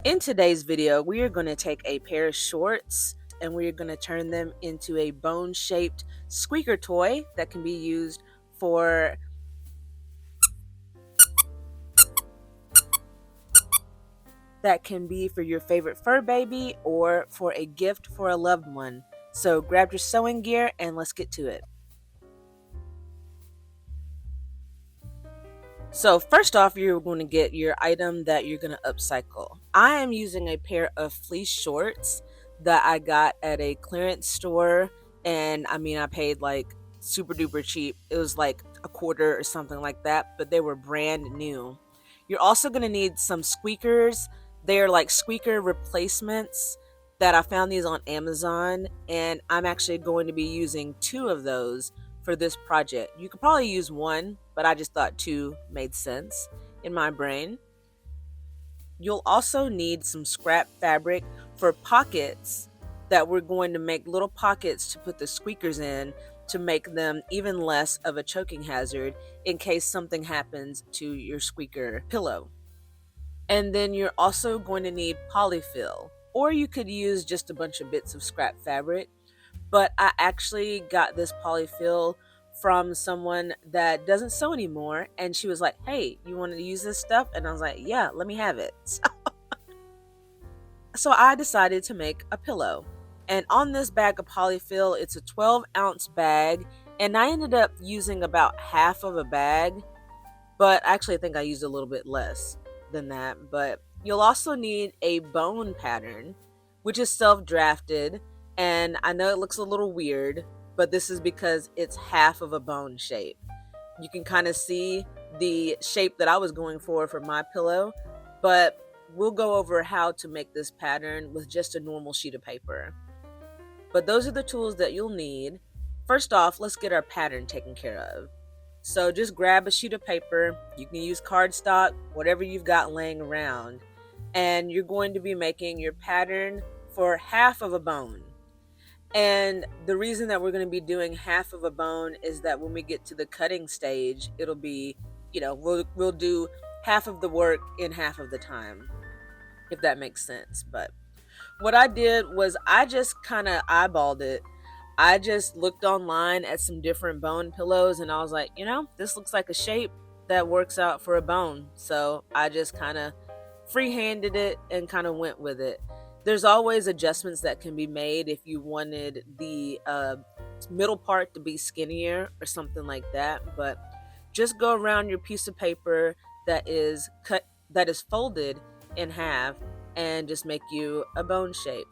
In today's video, we are going to take a pair of shorts and we are going to turn them into a bone-shaped squeaker toy that can be used for your favorite fur baby or for a gift for a loved one. So grab your sewing gear and let's get to it. So first off, you're going to get your item that you're going to upcycle. I am using a pair of fleece shorts that I got at a clearance store, and I paid like super duper cheap. It was like a quarter or something like that, but they were brand new. You're also going to need some squeakers. They're like squeaker replacements that I found these on Amazon, and I'm actually going to be using 2 of those for this project. You could probably use 1, but I just thought 2 made sense in my brain. You'll also need some scrap fabric for pockets that we're going to make little pockets to put the squeakers in to make them even less of a choking hazard in case something happens to your squeaker pillow. And then you're also going to need polyfill, or you could use just a bunch of bits of scrap fabric. But I actually got this polyfill from someone that doesn't sew anymore, and she was like, "Hey, you want to use this stuff?" And I was like, "Yeah, let me have it." So I decided to make a pillow. And on this bag of polyfill, it's a 12-ounce bag, and I ended up using about half of a bag, but actually I think I used a little bit less than that. But you'll also need a bone pattern, which is self-drafted, and I know it looks a little weird, but this is because it's half of a bone shape. You can kind of see the shape that I was going for my pillow, but we'll go over how to make this pattern with just a normal sheet of paper. But those are the tools that you'll need. First off, let's get our pattern taken care of. So just grab a sheet of paper. You can use cardstock, whatever you've got laying around. And you're going to be making your pattern for half of a bone. And the reason that we're going to be doing half of a bone is that when we get to the cutting stage, it'll be, we'll do half of the work in half of the time, if that makes sense. But what I did was I just kind of eyeballed it. I just looked online at some different bone pillows and I was like, this looks like a shape that works out for a bone. So I just kind of freehanded it and kind of went with it. There's always adjustments that can be made if you wanted the middle part to be skinnier or something like that. But just go around your piece of paper that is folded in half and just make you a bone shape.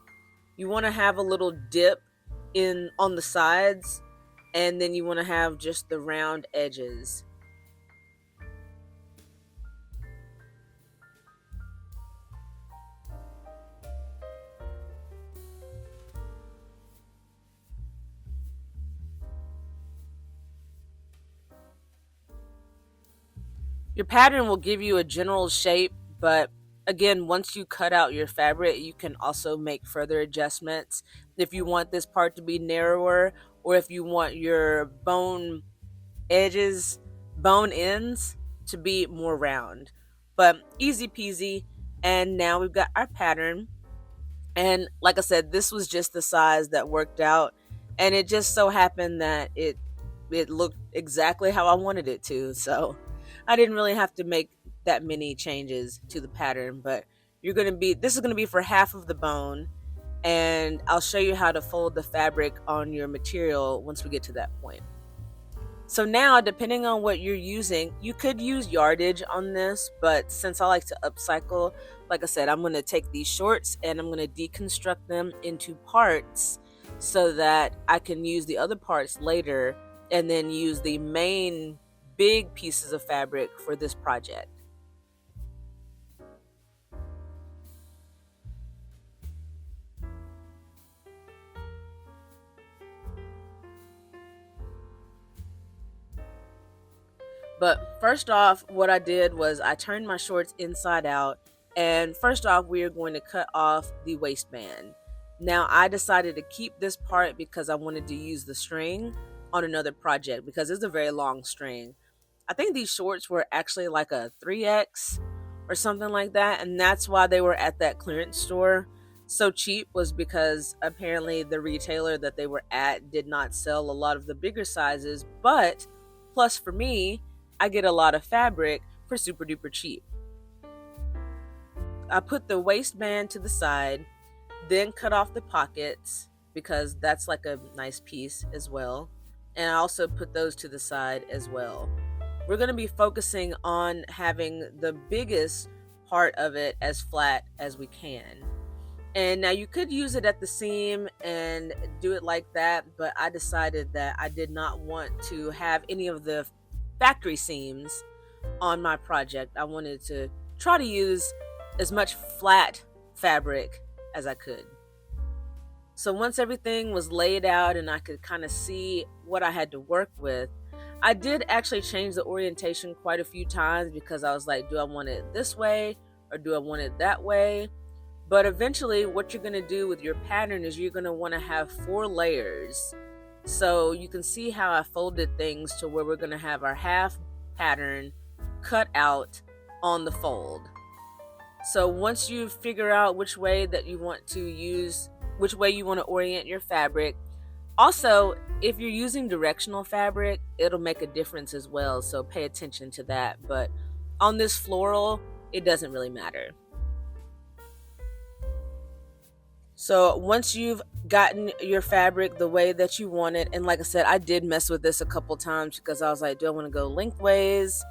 You want to have a little dip on the sides, and then you want to have just the round edges. Your pattern will give you a general shape, but again, once you cut out your fabric, you can also make further adjustments. If you want this part to be narrower, or if you want your bone ends to be more round. But easy peasy. And now we've got our pattern. And like I said, this was just the size that worked out. And it just so happened that it looked exactly how I wanted it to. So I didn't really have to make that many changes to the pattern, but this is going to be for half of the bone, and I'll show you how to fold the fabric on your material once we get to that point. So now, depending on what you're using, you could use yardage on this, but since I like to upcycle, like I said, I'm going to take these shorts and I'm going to deconstruct them into parts so that I can use the other parts later and then use the main big pieces of fabric for this project. But first off, what I did was I turned my shorts inside out, and first off, we are going to cut off the waistband. Now, I decided to keep this part because I wanted to use the string on another project because it's a very long string. I think these shorts were actually like a 3X or something like that, and that's why they were at that clearance store so cheap, was because apparently the retailer that they were at did not sell a lot of the bigger sizes, but plus for me, I get a lot of fabric for super duper cheap. I put the waistband to the side, then cut off the pockets because that's like a nice piece as well. And I also put those to the side as well. We're going to be focusing on having the biggest part of it as flat as we can. And now you could use it at the seam and do it like that, but I decided that I did not want to have any of the factory seams on my project. I wanted to try to use as much flat fabric as I could. So once everything was laid out and I could kind of see what I had to work with, I did actually change the orientation quite a few times because I was like, do I want it this way or do I want it that way? But eventually what you're going to do with your pattern is you're going to want to have 4 layers. So you can see how I folded things to where we're going to have our half pattern cut out on the fold. So once you figure out which way that you want to use, which way you want to orient your fabric, also if you're using directional fabric, it'll make a difference as well, so pay attention to that. But on this floral, it doesn't really matter. So once you've gotten your fabric the way that you want it, and like I said, I did mess with this a couple times because I was like, do I want to go lengthways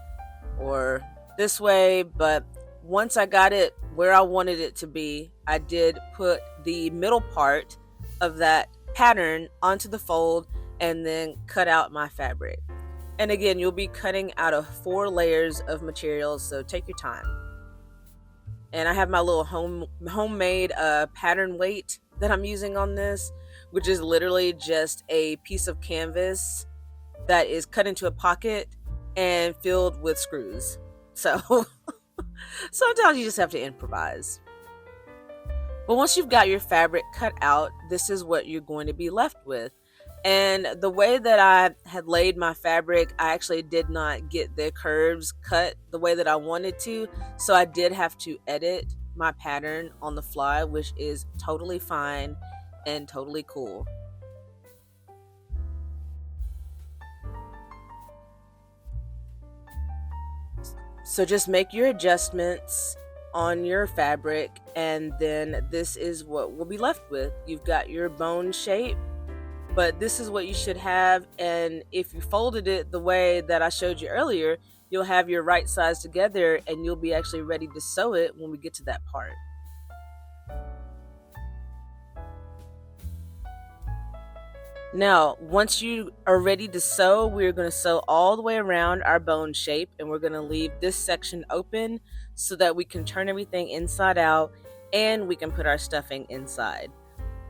or this way? But once I got it where I wanted it to be, I did put the middle part of that pattern onto the fold and then cut out my fabric. And again, you'll be cutting out of 4 layers of materials, so take your time. And I have my little homemade pattern weight that I'm using on this, which is literally just a piece of canvas that is cut into a pocket and filled with screws. So sometimes you just have to improvise. But once you've got your fabric cut out, this is what you're going to be left with. And the way that I had laid my fabric, I actually did not get the curves cut the way that I wanted to. So I did have to edit my pattern on the fly, which is totally fine and totally cool. So just make your adjustments on your fabric, and then this is what we'll be left with. You've got your bone shape, but this is what you should have. And if you folded it the way that I showed you earlier, you'll have your right sides together and you'll be actually ready to sew it when we get to that part. Now, once you are ready to sew, we're going to sew all the way around our bone shape, and we're going to leave this section open so that we can turn everything inside out and we can put our stuffing inside.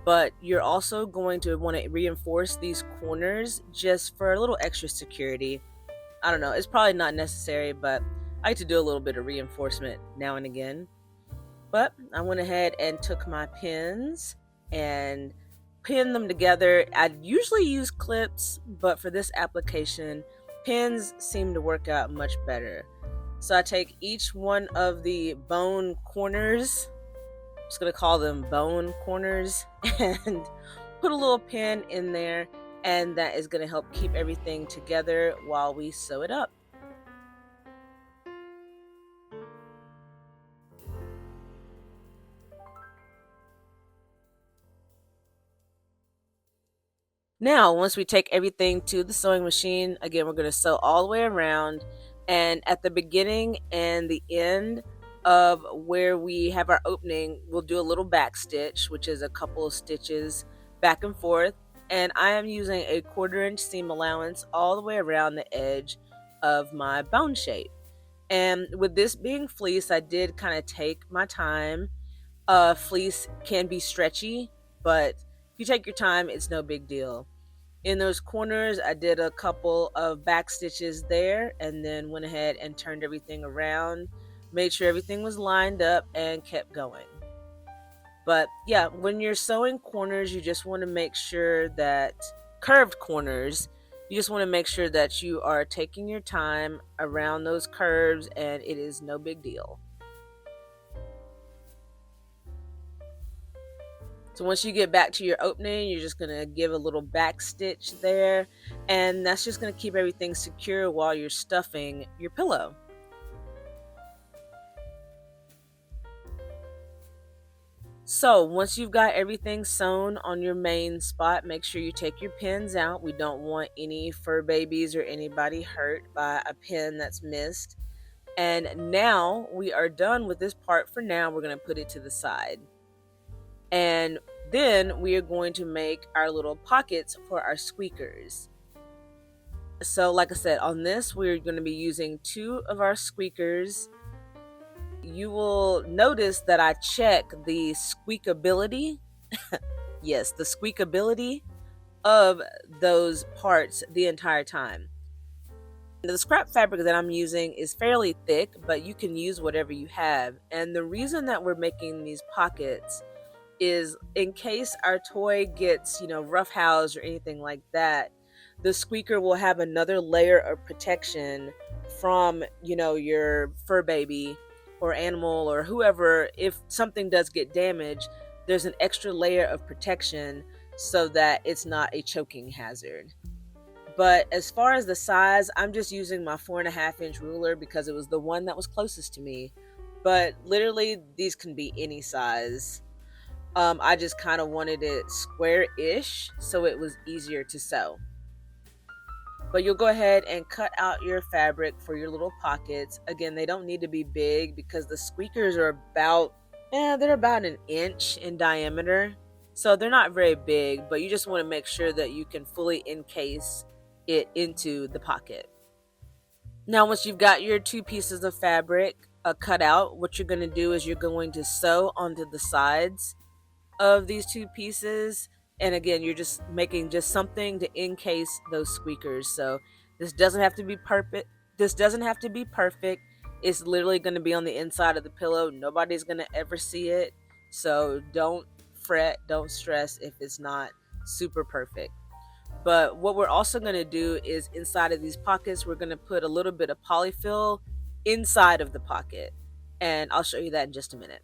But you're also going to want to reinforce these corners just for a little extra security. I don't know, it's probably not necessary, but I like to do a little bit of reinforcement now and again. But I went ahead and took my pins and pin them together. I usually use clips, but for this application, pins seem to work out much better. So I take each one of the bone corners, I'm just going to call them bone corners, and put a little pin in there, and that is going to help keep everything together while we sew it up. Now, once we take everything to the sewing machine, again, we're going to sew all the way around, and at the beginning and the end of where we have our opening, we'll do a little back stitch, which is a couple of stitches back and forth. And I am using a 1/4 inch seam allowance all the way around the edge of my bone shape. And with this being fleece, I did kind of take my time. Fleece can be stretchy, but if you take your time, it's no big deal. In those corners, I did a couple of back stitches there and then went ahead and turned everything around, made sure everything was lined up, and kept going. But yeah, when you're sewing corners, you just want to make sure that curved corners, you just want to make sure that you are taking your time around those curves, and it is no big deal. So once you get back to your opening, you're just going to give a little back stitch there, and that's just going to keep everything secure while you're stuffing your pillow. So once you've got everything sewn on your main spot, make sure you take your pins out. We don't want any fur babies or anybody hurt by a pin that's missed. And now we are done with this part for now. We're going to put it to the side. And then we are going to make our little pockets for our squeakers. So like I said, on this, we're going to be using 2 of our squeakers. You will notice that I check the squeakability. Yes, the squeakability of those parts the entire time. The scrap fabric that I'm using is fairly thick, but you can use whatever you have. And the reason that we're making these pockets is in case our toy gets, roughhoused or anything like that, the squeaker will have another layer of protection from, your fur baby or animal or whoever. If something does get damaged, there's an extra layer of protection so that it's not a choking hazard. But as far as the size, I'm just using my 4.5-inch ruler because it was the one that was closest to me. But literally, these can be any size. I just kind of wanted it square-ish so it was easier to sew. But you'll go ahead and cut out your fabric for your little pockets. Again, they don't need to be big because the squeakers are they're about 1 inch in diameter. So they're not very big, but you just want to make sure that you can fully encase it into the pocket. Now, once you've got your 2 pieces of fabric cut out, what you're going to do is you're going to sew onto the sides of these 2 pieces. And again, you're just making just something to encase those squeakers. So this doesn't have to be perfect. It's literally going to be on the inside of the pillow. Nobody's going to ever see it. So don't fret, don't stress if it's not super perfect. But what we're also going to do is inside of these pockets, we're going to put a little bit of polyfill inside of the pocket. And I'll show you that in just a minute.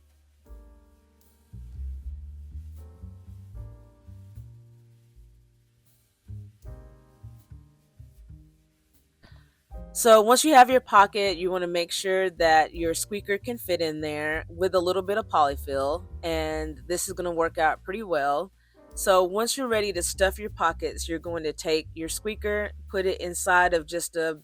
So once you have your pocket, you want to make sure that your squeaker can fit in there with a little bit of polyfill, and this is going to work out pretty well. So once you're ready to stuff your pockets, you're going to take your squeaker, put it inside of just a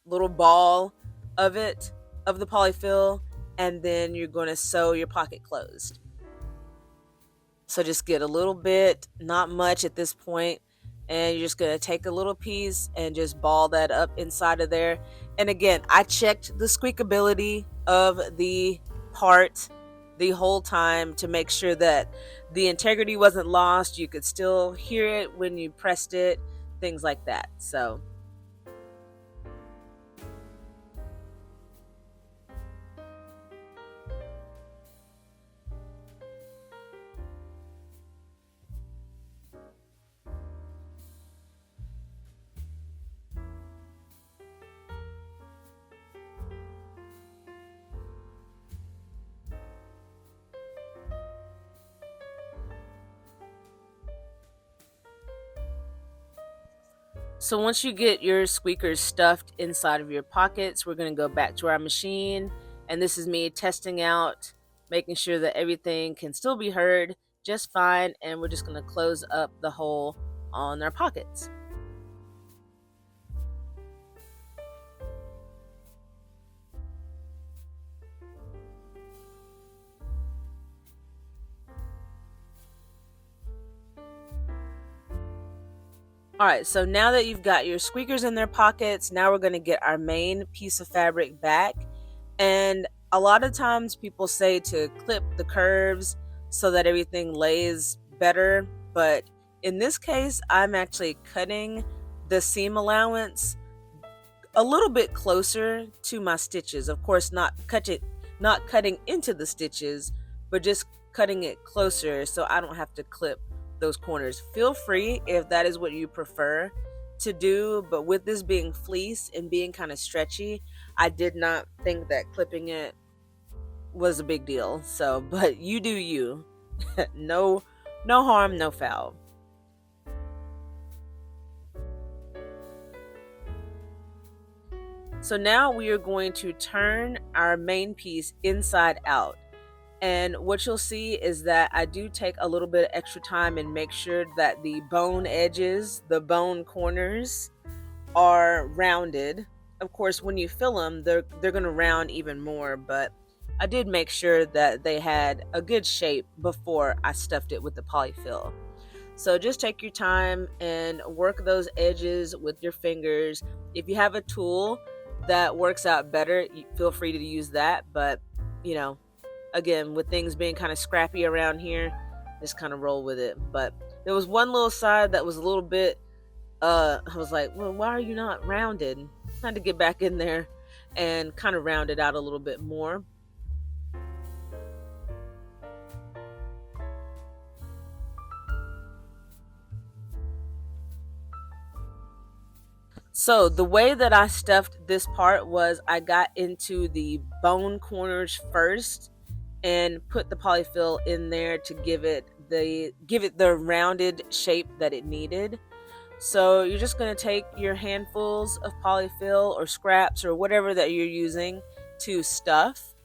little ball of the polyfill, and then you're going to sew your pocket closed. So just get a little bit, not much at this point, and you're just going to take a little piece and just ball that up inside of there. And again, I checked the squeakability of the part the whole time to make sure that the integrity wasn't lost. You could still hear it when you pressed it, things like that. So once you get your squeakers stuffed inside of your pockets, we're going to go back to our machine. And this is me testing out, making sure that everything can still be heard just fine. And we're just going to close up the hole on our pockets. Alright, so now that you've got your squeakers in their pockets, now we're going to get our main piece of fabric back. And a lot of times people say to clip the curves so that everything lays better. But in this case, I'm actually cutting the seam allowance a little bit closer to my stitches. Of course, not cutting into the stitches, but just cutting it closer so I don't have to clip those corners. Feel free if that is what you prefer to do, but with this being fleece and being kind of stretchy, I did not think that clipping it was a big deal. So, but you do you. No No harm, no foul. So now we are going to turn our main piece inside out. And what you'll see is that I do take a little bit of extra time and make sure that the bone edges, the bone corners are rounded. Of course, when you fill them, they're going to round even more, but I did make sure that they had a good shape before I stuffed it with the polyfill. So just take your time and work those edges with your fingers. If you have a tool that works out better, feel free to use that. But, you know, again, with things being kind of scrappy around here, just kind of roll with it. But there was one little side that was a little bit, I was like, well, why are you not rounded? I had to get back in there and kind of round it out a little bit more. So the way that I stuffed this part was I got into the bone corners first and put the polyfill in there to give it the rounded shape that it needed. So you're just going to take your handfuls of polyfill or scraps or whatever that you're using to stuff.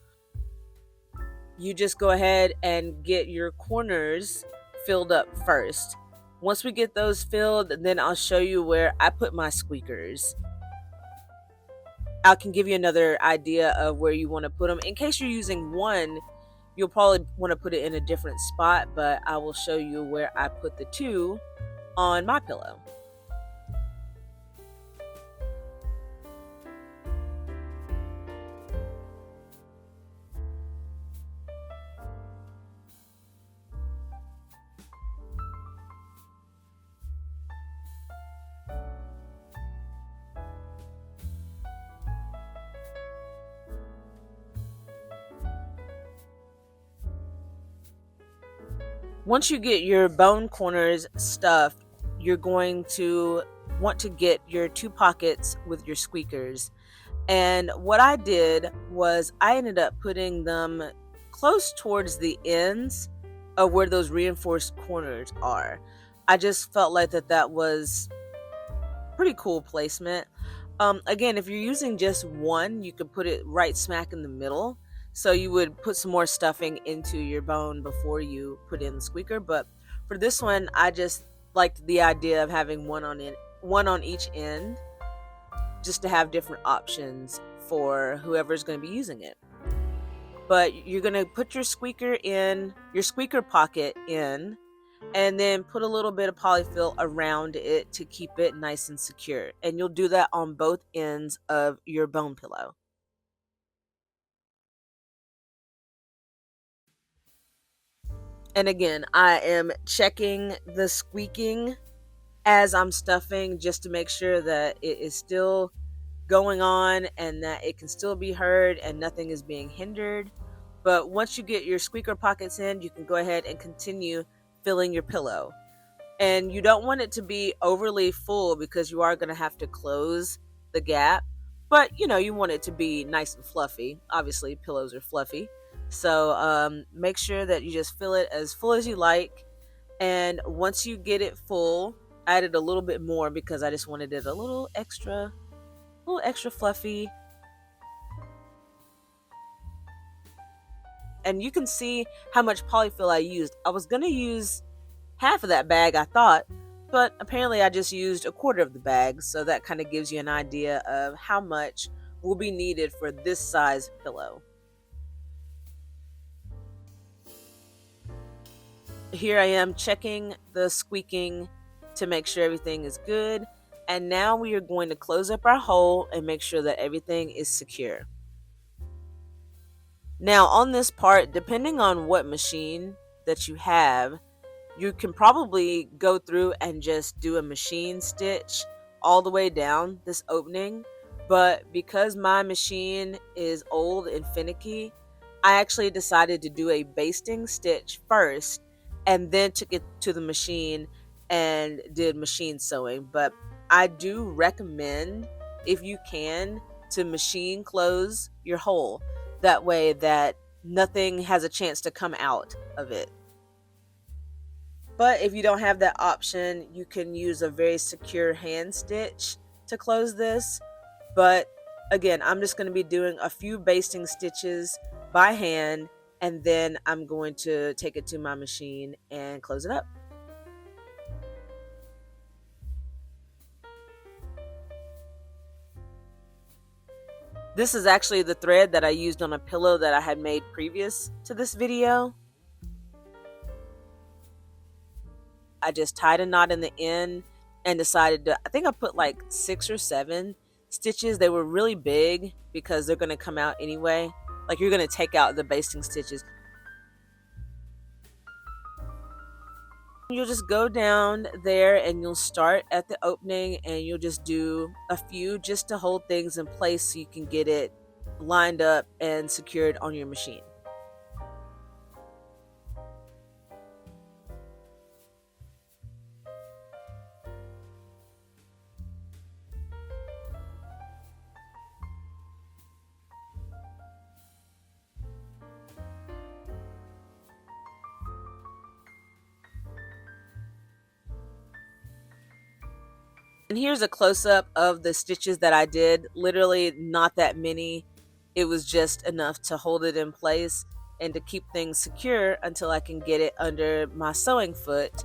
You just go ahead and get your corners filled up first. Once we get those filled, then I'll show you where I put my squeakers. I can give you another idea of where you want to put them. In case you're using one, you'll probably want to put it in a different spot, but I will show you where I put the two on my pillow. Once you get your bone corners stuffed, you're going to want to get your two pockets with your squeakers. And what I did was I ended up putting them close towards the ends of where those reinforced corners are. I just felt like that was pretty cool placement. Again, if you're using just one, you could put it right smack in the middle. So you would put some more stuffing into your bone before you put in the squeaker. But for this one, I just liked the idea of having one on each end, just to have different options for whoever's going to be using it. But you're going to put your squeaker pocket in, and then put a little bit of polyfill around it to keep it nice and secure. And you'll do that on both ends of your bone pillow. And again, I am checking the squeaking as I'm stuffing just to make sure that it is still going on and that it can still be heard and nothing is being hindered. But once you get your squeaker pockets in, you can go ahead and continue filling your pillow. And you don't want it to be overly full because you are going to have to close the gap. But you want it to be nice and fluffy. Obviously, pillows are fluffy. So make sure that you just fill it as full as you like. And once you get it full, I added a little bit more because I just wanted it a little extra fluffy. And you can see how much polyfill I used. I was going to use half of that bag, I thought, but apparently I just used a quarter of the bag. So that kind of gives you an idea of how much will be needed for this size pillow. Here I am checking the squeaking to make sure everything is good. And now we are going to close up our hole and make sure that everything is secure. Now on this part, depending on what machine that you have, you can probably go through and just do a machine stitch all the way down this opening. But because my machine is old and finicky, I actually decided to do a basting stitch first and then took it to the machine and did machine sewing. But I do recommend, if you can, to machine close your hole. That way that nothing has a chance to come out of it. But if you don't have that option, you can use a very secure hand stitch to close this. But again, I'm just going to be doing a few basting stitches by hand, and then I'm going to take it to my machine and close it up. This is actually the thread that I used on a pillow that I had made previous to this video. I just tied a knot in the end and decided to, I think I put like 6 or 7 stitches. They were really big because they're going to come out anyway. Like, you're going to take out the basting stitches. You'll just go down there and you'll start at the opening, and you'll just do a few just to hold things in place so you can get it lined up and secured on your machine. And here's a close-up of the stitches that I did. Literally not that many. It was just enough to hold it in place and to keep things secure until I can get it under my sewing foot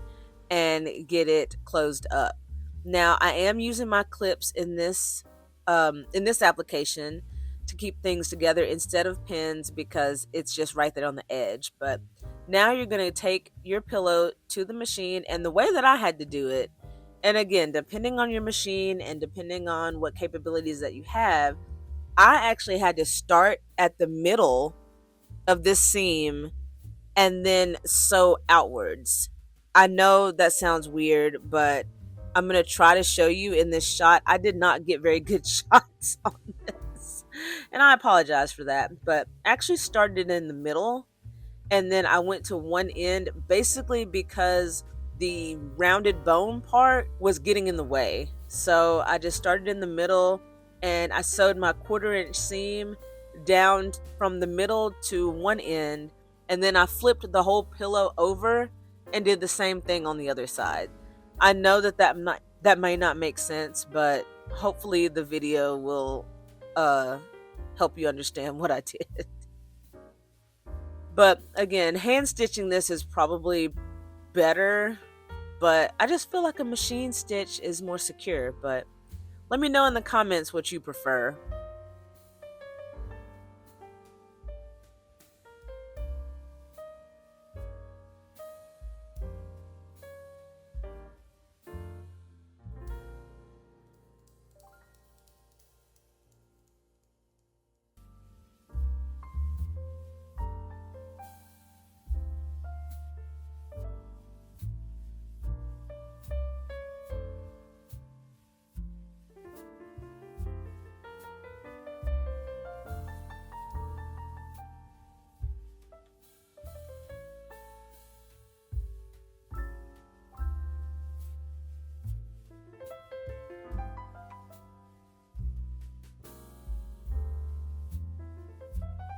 and get it closed up. Now, I am using my clips in this application to keep things together instead of pins because it's just right there on the edge. But now you're going to take your pillow to the machine, and the way that I had to do it, and again, depending on your machine and depending on what capabilities that you have, I actually had to start at the middle of this seam and then sew outwards. I know that sounds weird, but I'm going to try to show you in this shot. I did not get very good shots on this, and I apologize for that, but I actually started in the middle and then I went to one end basically because the rounded bone part was getting in the way. So I just started in the middle and I sewed my 1/4 inch seam down from the middle to one end, and then I flipped the whole pillow over and did the same thing on the other side. I know that may not make sense, but hopefully the video will help you understand what I did. But again, hand stitching this is probably better, but I just feel like a machine stitch is more secure. But let me know in the comments what you prefer.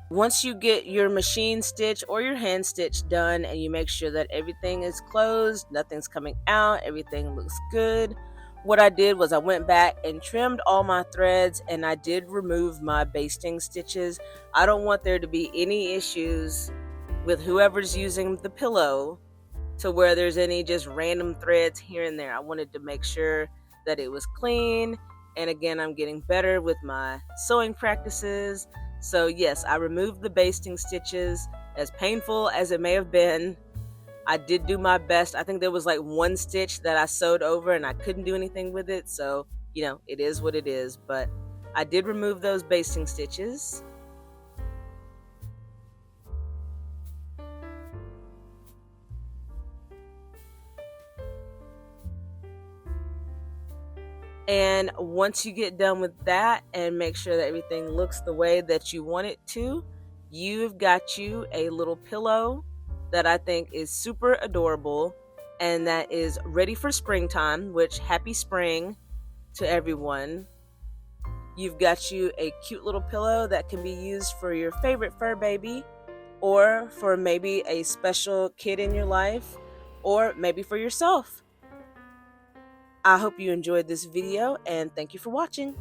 Once you get your machine stitch or your hand stitch done and you make sure that everything is closed, nothing's coming out, everything looks good, what I did was I went back and trimmed all my threads, and I did remove my basting stitches. I don't want there to be any issues with whoever's using the pillow to where there's any just random threads here and there. I wanted to make sure that it was clean. And again, I'm getting better with my sewing practices. So yes, I removed the basting stitches. As painful as it may have been, I did do my best. I think there was like one stitch that I sewed over and I couldn't do anything with it. So, it is what it is. But I did remove those basting stitches. And once you get done with that and make sure that everything looks the way that you want it to, you've got you a little pillow that I think is super adorable and that is ready for springtime, which happy spring to everyone. You've got you a cute little pillow that can be used for your favorite fur baby or for maybe a special kid in your life, or maybe for yourself. I hope you enjoyed this video and thank you for watching.